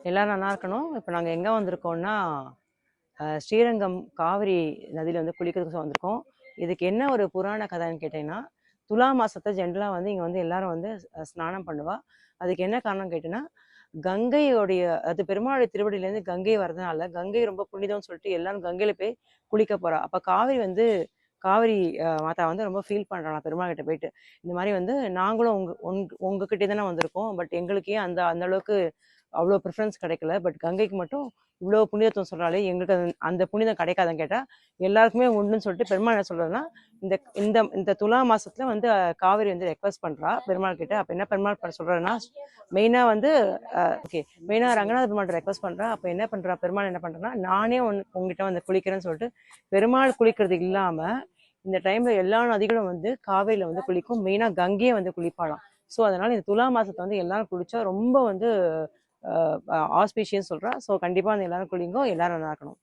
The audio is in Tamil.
எல்லாம் நல்லா இருக்கணும். இப்போ நாங்கள் எங்கே வந்திருக்கோம்னா ஸ்ரீரங்கம் காவிரி நதியில் வந்து குளிக்கிறதுக்கு வந்திருக்கோம். இதுக்கு என்ன ஒரு புராண கதைன்னு கேட்டீங்கன்னா, துலா மாசத்தை ஜென்ரலாக வந்து இங்கே வந்து எல்லாரும் வந்து ஸ்நானம் பண்ணுவா. அதுக்கு என்ன காரணம் கேட்டீங்கன்னா, கங்கையோடைய அது பெருமாளுடைய திருவடியிலேருந்து கங்கை வரதுனால கங்கை ரொம்ப புனிதம்னு சொல்லிட்டு எல்லாரும் கங்கையில போய் குளிக்க போறா. அப்போ காவிரி வந்து காவிரி மாதா வந்து ரொம்ப ஃபீல் பண்ணுறாங்க பெருமாள் கிட்ட போயிட்டு, இந்த மாதிரி வந்து நாங்களும் உங்ககிட்டே தானே வந்திருக்கோம், பட் எங்களுக்கே அந்த அந்த அளவுக்கு அவ்வளோ ப்ரிஃபரன்ஸ் கிடைக்கல. பட் கங்கைக்கு மட்டும் இவ்வளோ புனிதத்துவம் சொல்கிறாலே எங்களுக்கு அந்த புனிதம் கிடைக்காதுன்னு கேட்டால் எல்லாருக்குமே உண்டுன்னு சொல்லிட்டு பெருமாள் என்ன சொல்கிறதுனா, இந்த இந்த இந்த துலா மாசத்துல வந்து காவிரி வந்து ரெக்வஸ்ட் பண்ணுறா பெருமாள் கிட்ட. அப்போ என்ன பெருமாள் சொல்கிறேன்னா, மெயினாக வந்து ஓகே மெயினாக ரங்கநாத பெருமாள் ரெக்வஸ்ட் பண்ணுறா. அப்போ என்ன பண்ணுறா பெருமாள் என்ன பண்ணுறேன்னா, நானே உங்ககிட்ட வந்து குளிக்கிறேன்னு சொல்லிட்டு பெருமாள் குளிக்கிறது இல்லாமல் இந்த டைமில் எல்லா நதிகளும் வந்து காவிரியில் வந்து குளிக்கும். மெயினாக கங்கையை வந்து குளிப்பாளாம். ஸோ அதனால் இந்த துலா மாதத்தை வந்து எல்லாரும் குளித்தா ரொம்ப வந்து ஆஸ்பீஷியஸ் சொல்கிறா. ஸோ கண்டிப்பாக அந்த எல்லாரும் குளிங்கோ, எல்லாரும் நல்லா இருக்கணும்.